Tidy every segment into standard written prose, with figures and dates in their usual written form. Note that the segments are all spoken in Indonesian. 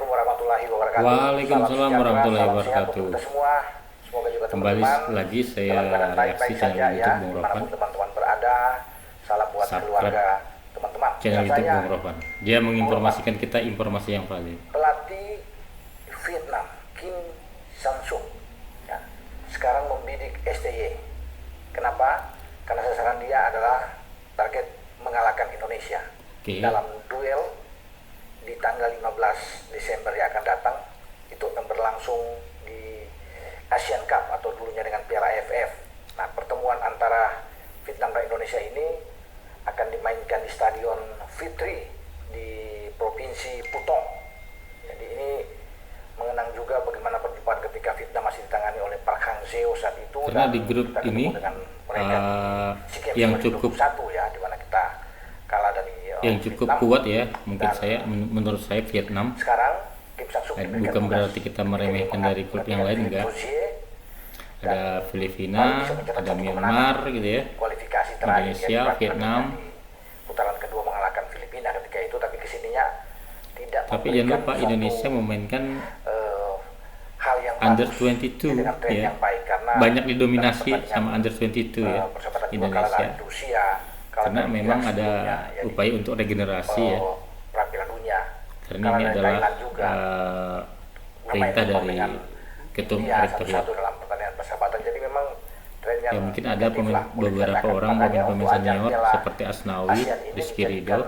Assalamualaikum warahmatullahi wabarakatuh. Salam Waalaikumsalam sejahtera, warahmatullahi salam sehat untuk wabarakatuh. kita semua. Semoga juga Kembali teman-teman lagi saya dalam keadaan reaksi baik-baik channel saja ya, YouTube Bung Ropan. dimanapun teman-teman berada. Salam buat Subscribe keluarga teman-teman. channel Dan YouTube saya, Bung Ropan. Dia menginformasikan kita informasi yang valid. pelatih Vietnam Kim Sang-suk ya, sekarang membidik STY. Kenapa? Karena sasaran dia adalah target mengalahkan Indonesia dalam duel di tanggal 15 Desember yang akan datang. Itu akan berlangsung di Asian Cup atau dulunya dengan Piala AFF. Nah, pertemuan antara Vietnam dan Indonesia ini akan dimainkan di Stadion Fitri di Provinsi Putong. Jadi ini mengenang juga bagaimana perjumpaan ketika Vietnam masih ditangani oleh Park Hang-seo saat itu. Karena dan di grup kita ini dengan mereka di SEA Games yang 2021 ya, di mana kita kalah dari yang cukup Vietnam. kuat ya, mungkin Dan menurut saya Vietnam. sekarang Kim Sang-suk Bukan berarti kita meremehkan dari klub yang lain, enggak. Ada Filipina, ada Myanmar gitu ya, kualifikasi terakhir Indonesia, Vietnam. Putaran kedua mengalahkan Filipina ketika itu, tapi kesininya tidak. Tapi jangan lupa Indonesia memainkan hal yang under bagus, 22 dengan tren ya. yang baik, karena Banyak didominasi sama under 22 ya Indonesia. Rusia, Karena memang ada upaya untuk regenerasi ya. Piala Dunia. Karena ini adalah perintah dari ketum rektoriat. Dalam pertandingan persahabatan. Jadi memang tren yang Ya mungkin ada beberapa orang pemain senior seperti Asnawi, Rizky Ridho.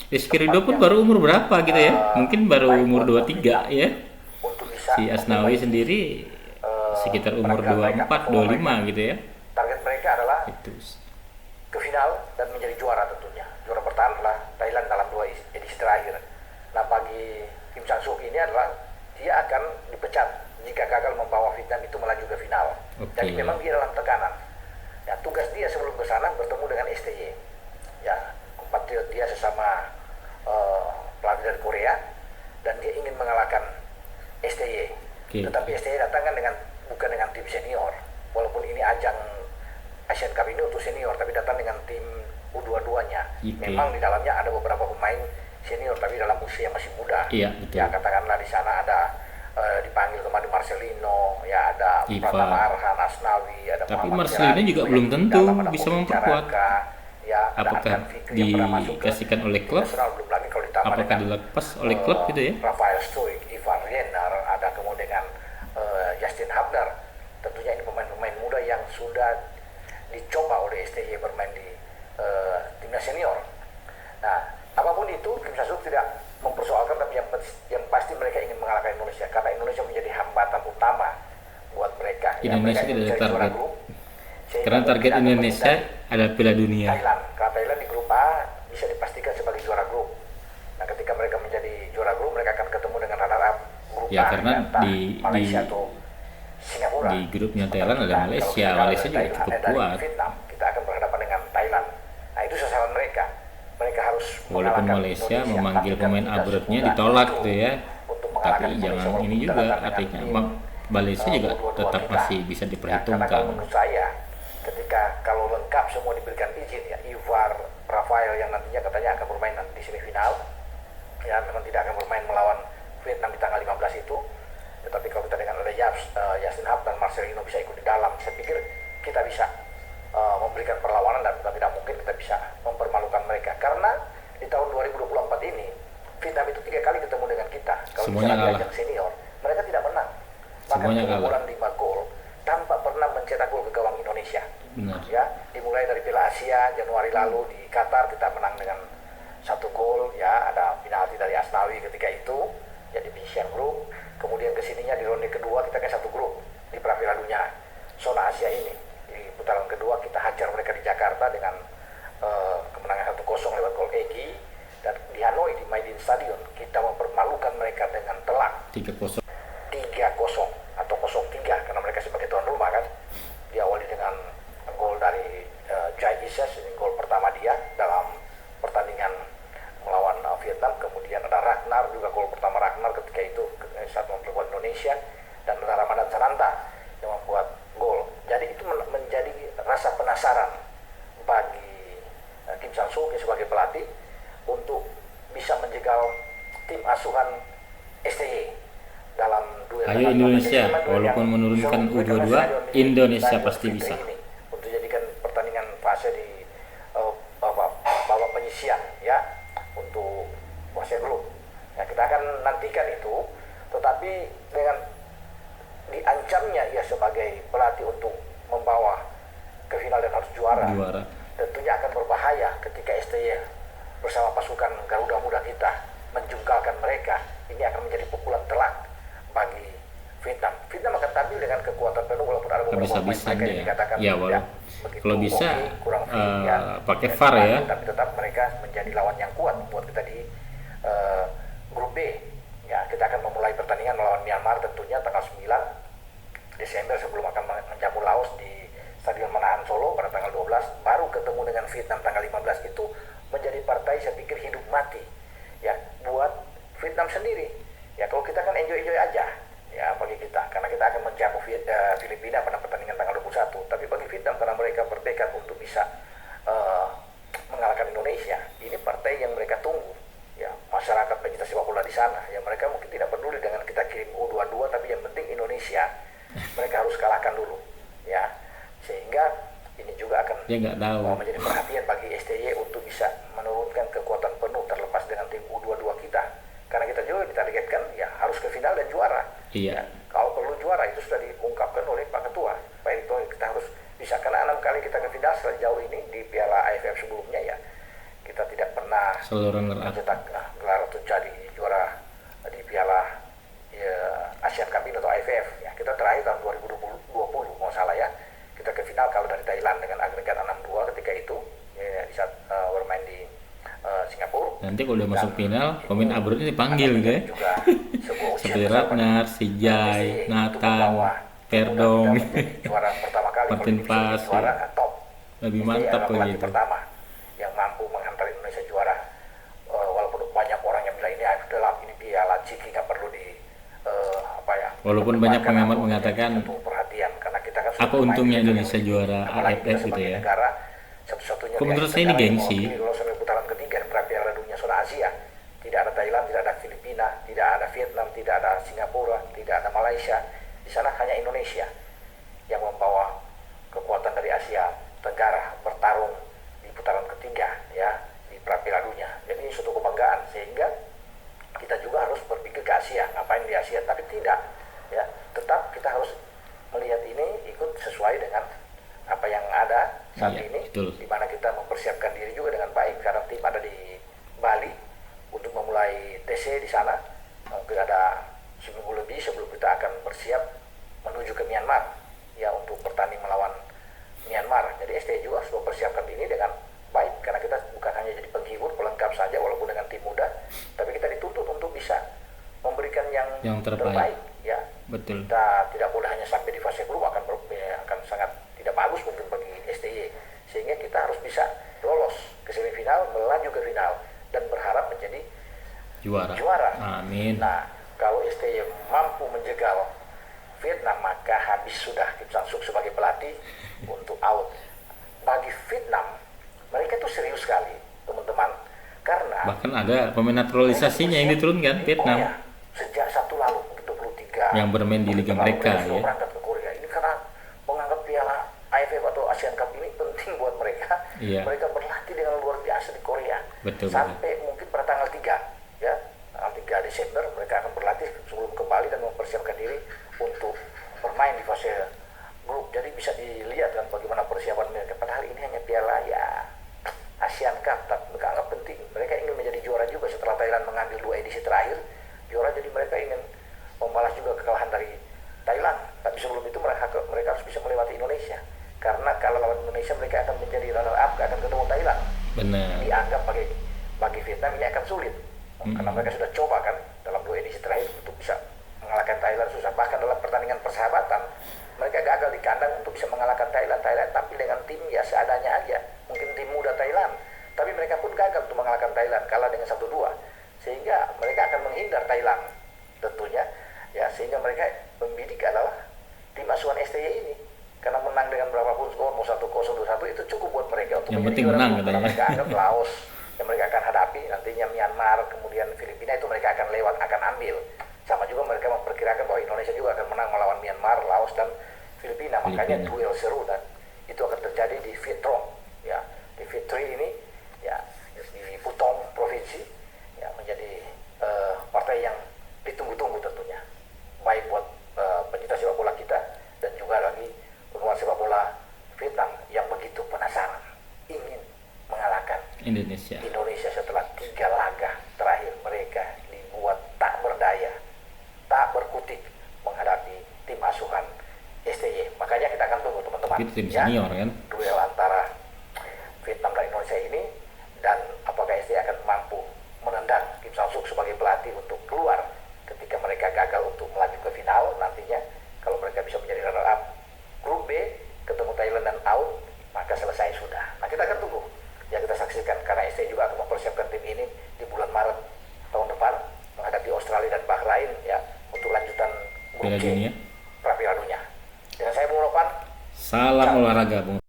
Rizky Ridho pun baru umur berapa gitu ya? Mungkin baru umur 23 ya. Si Asnawi sendiri sekitar umur 24, 25 gitu ya. Target mereka adalah Itu. ke final dan menjadi juara tentunya. Juara bertahan adalah Thailand dalam 2 edisi terakhir. Nah, bagi Kim Sang-suk ini adalah dia akan dipecat jika gagal membawa Vietnam itu melaju ke final. Jadi memang dia dalam tekanan. Ya, tugas dia sebelum ke sana bertemu dengan STY. Ya, kompatriot dia sesama pelatih dari Korea, dan dia ingin mengalahkan STY. Tetapi STY datang kan bukan dengan tim senior. Walaupun ini ajang Asian Cup ini untuk senior, tapi datang dengan tim U22-nya. Memang di dalamnya ada beberapa pemain senior, tapi dalam usia masih muda. Iya, betul. Ya, katakanlah di sana ada dipanggil kemarin Marcelino, ya ada Pratama Arhan, Asnawi, ada. Tapi Marcelino juga belum tentu bisa memperkuat. Ya, apakah dikasihkan oleh klub? Apakah dilepas oleh klub gitu ya? Rafael Stoik, Ivan Renner, ada kemudian Justin Hubner. Tentunya ini pemain-pemain muda yang sudah dicoba oleh STY bermain di timnas senior. Nah, apapun itu Kim Sang-suk tidak mempersoalkan, tapi yang pasti mereka ingin mengalahkan Indonesia karena Indonesia menjadi hambatan utama buat mereka. Indonesia tidak ada target. Karena target Indonesia adalah Piala Dunia. Thailand, karena Thailand di grup A bisa dipastikan sebagai juara grup. Nah, ketika mereka menjadi juara grup, mereka akan ketemu dengan runner-up grup A. Ya, karena Malaysia atau Singapura. Di grupnya Thailand ada Malaysia. Malaysia juga cukup kuat. Vietnam, kita akan berhadapan dengan Thailand. Nah, itu sasaran mereka. Mereka harus walaupun Malaysia memanggil pemain abrodnya ditolak tuh ya. Tapi jangan ini juga, artinya Malaysia juga tetap masih bisa diperhitungkan. Karena menurut saya, ketika kalau lengkap semua diberikan izin ya, Ivar, Rafael yang nantinya katanya akan bermain di semifinal, ya memang tidak akan bermain melawan Vietnam di tanggal 15 itu. Tetapi kalau kita dengan ada Justin Hub dan Marcelino bisa ikut di dalam, saya pikir kita bisa memberikan perlawanan, dan tidak mungkin kita bisa mempermalukan mereka. Karena di tahun 2024 ini Vietnam itu 3 kali ketemu dengan kita. Kalau semuanya kalah. Ajang senior, mereka tidak menang. Semuanya kalah. 5 gol tanpa pernah mencetak gol ke gawang Indonesia. Benar. Ya, dimulai dari Piala Asia Januari lalu di Qatar, kita menang dengan 1 gol. Ya, ada penalti dari Asnawi ketika itu. Jadi penyisian grup. Kemudian kesininya di ronde kedua kita kan 1 grup di Piala Dunia zona Asia ini. Di putaran kedua kita hajar mereka di Jakarta dengan kemenangan 1-0 lewat gol Egy, dan di Hanoi di Maidin Stadion kita mempermalukan mereka dengan telak 3-0 atau 0-3 karena mereka sebagai tuan rumah kan. Diawali dengan gol dari Jai Ises, ini gol pertama dia dalam pertandingan melawan Vietnam. Kemudian ada Ragnar, juga gol pertama Ragnar ketika itu saat memperkuat Indonesia, dan ada Ramadan Sananta yang membuat gol. Jadi itu menjadi rasa penasaran bagi Kim Sang-suk sebagai pelatih untuk bisa menjegal tim asuhan STY dalam duel. Ayo Indonesia, walaupun menurunkan U22, Indonesia pasti bisa. Ini, untuk jadikan pertandingan fase di babak penyisian ya untuk fase grup. Ya, kita akan nantikan itu, tetapi dengan diancamnya ia sebagai pelatih untuk membawa ke final dan harus juara. Tentunya akan berbahaya ketika STY bersama pasukan Garuda Muda kita menjungkalkan mereka. Ini akan menjadi pukulan telak bagi Vietnam. Vietnam akan tampil dengan kekuatan penuh walaupun ada beberapa pemain mereka yang dikatakan kalau bisa kurang pakai VAR ya. Tapi tetap mereka menjadi lawan yang kuat buat kita di grup B. Ya, kita akan memulai pertandingan melawan Myanmar tentunya tanggal 9 Desember sebelum akan menjamu Laos di Stadion Manahan Solo pada tanggal 12, baru ketemu dengan Vietnam tanggal 15. Itu menjadi partai saya pikir hidup mati ya buat Vietnam sendiri. Ya, kalau kita kan enjoy aja ya bagi kita, karena kita akan menjamu Filipina pada pertandingan tanggal 21. Tapi bagi Vietnam, karena mereka bertekad untuk bisa mengalahkan Indonesia, ini partai yang mereka tunggu. Ya, masyarakat pecinta sepak bola di sana, ya mereka mungkin tidak peduli dengan kita kirim U22, tapi yang penting Indonesia mereka harus kalahkan dulu. Ya, sehingga ini juga akan menjadi perhatian bagi STY untuk bisa menurunkan kekuatan penuh terlepas dengan tim U22 kita. Karena kita juga ditargetkan ya harus ke final dan juara. Iya. Ya, kalau perlu juara itu sudah diungkapkan oleh Pak Ketua. Pak Erick Thohir, kita harus bisa, karena 6 kali kita ke final sejauh ini di Piala AFF sebelumnya ya. Kita tidak pernah mencetak gelar atau jadi juara di Piala Asian Cup atau AFF. Ya, kita terakhir tahun 2020 kalau salah ya. Kita ke final kalau dari Thailand dengan agregat 6-2 ketika itu ya, di saat bermain di Singapura. Nanti kalau udah masuk final, pemain abrodnya dipanggil gitu ya. Seperti Ratnar, Sijay, Nathan, Perdong, juara pertama kali Martin Pas, juara top. lebih mantap lagi gitu. Pertama yang mampu menghantar Indonesia juara. Walaupun banyak orang yang bilang ini adalah ini piala Ciki, nggak perlu di walaupun banyak pengamat mengatakan perhatian, karena kita kan apa untungnya Indonesia juara AFF gitu ya. Satu-satunya kok menurut saya ini gengsi. Lolos sampai putaran ketiga di Piala Dunia zona Asia. Tidak ada Thailand, tidak ada Filipina, tidak ada Vietnam, tidak ada Singapura, tidak ada Malaysia. Di sana hanya Indonesia yang membawa kekuatan dari Asia Tenggara bertarung di putaran ketiga ya di Piala Dunia. Jadi ini suatu kebanggaan, sehingga kita juga harus berpikir ke Asia, ngapain di Asia, tapi tidak ya, tetap kita harus melihat ini ikut sesuai dengan apa yang ada saat ini, di mana kita mempersiapkan diri juga dengan baik, karena tim ada di Bali untuk memulai TC di sana. Mungkin ada seminggu lebih sebelum kita akan bersiap menuju ke Myanmar ya untuk bertanding melawan Myanmar. Jadi STY juga harus mempersiapkan ini dengan baik, karena kita bukan hanya jadi penghibur pelengkap saja walaupun dengan tim muda, tapi kita dituntut untuk bisa memberikan yang terbaik ya. Betul. Kita tidak boleh hanya sampai di fase grup, akan sangat tidak bagus mungkin bagi STY, sehingga kita harus bisa lolos ke semifinal, melaju ke final dan berharap menjadi juara. Amin. Nah, kalau STY mampu menjegal Vietnam, maka habis sudah Kim Sang-suk sebagai pelatih untuk out. Bagi Vietnam, mereka itu serius sekali teman-teman, karena bahkan ada pemain naturalisasinya yang diturunkan Vietnam sejak Sabtu lalu 23 yang bermain di liga mereka ya. Berangkat ke Korea ini karena menganggap Piala AFF atau Asian Cup ini penting buat mereka. Iya. Mereka berlatih dengan luar biasa di Korea. Betul, sampai mungkin pada tanggal 3 ya, tanggal 3 Desember mereka akan berlatih sebelum kembali dan mempersiapkan diri untuk bermain di fase grup. Jadi bisa dilihat kan bagaimana persiapan mereka, padahal ini hanya Piala ya Asian Cup, tapi mereka anggap penting. Mereka ingin menjadi juara juga setelah Thailand mengambil 2 edisi terakhir juara, jadi mereka ingin membalas juga kekalahan dari Thailand. Tapi sebelum itu mereka harus bisa melewati Indonesia, karena kalau lawan Indonesia mereka akan menjadi runner up, akan ketemu Thailand. Benar. Dianggap bagi Vietnam ini akan sulit, karena mereka sudah coba kan dalam 2 edisi terakhir untuk bisa mengalahkan Thailand, susah. Bahkan dalam pertandingan persahabatan mereka gagal di kandang untuk bisa mengalahkan Thailand. Thailand tampil dengan tim ya seadanya aja, mungkin tim muda Thailand, tapi mereka pun gagal untuk mengalahkan Thailand, kalah dengan 1-2, sehingga mereka akan menghindar Thailand tentunya ya, sehingga mereka membidik adalah tim asuhan STY ini, karena menang dengan berapapun skor, mau 1-0, 2-1 itu cukup buat mereka untuk yang penting menang katanya. Mereka anggap Laos yang mereka akan hadapi nantinya, Myanmar, kemudian Filipina itu mereka akan lewat, akan ambil. juga mereka memperkirakan bahwa Indonesia juga akan menang melawan Myanmar, Laos dan Filipina. Makanya duel seru dan itu akan terjadi di Vietong, ya, di Vietri ini, ya, di Putong provinsi, ya, menjadi partai yang ditunggu-tunggu tentunya, baik buat pencinta sepak bola kita dan juga lagi penggemar sepak bola Vietnam yang begitu penasaran ingin mengalahkan Indonesia setelah 3 laga terakhir mereka dibuat tak berdaya, tak berkutik menghadapi tim asuhan STY. Makanya kita akan tunggu teman-teman, itu tim senior kan, duel antara Vietnam dan Indonesia ini, dan apakah STY akan mampu menendang Kim Sang-suk sebagai pelatih untuk keluar ketika mereka gagal untuk melaju ke final nantinya. Kalau mereka bisa menjadi runner up grup B, ketemu Thailand dan out, maka selesai sudah. Nah, kita akan tunggu, ya, kita saksikan, karena STY juga akan mempersiapkan tim ini di bulan Maret tahun depan menghadapi Australia dan Bahrain, ya, untuk lanjutan grup Piala C Dunia. Piala Dunia. Dengan saya Bung Lopan, Salam olahraga Bung.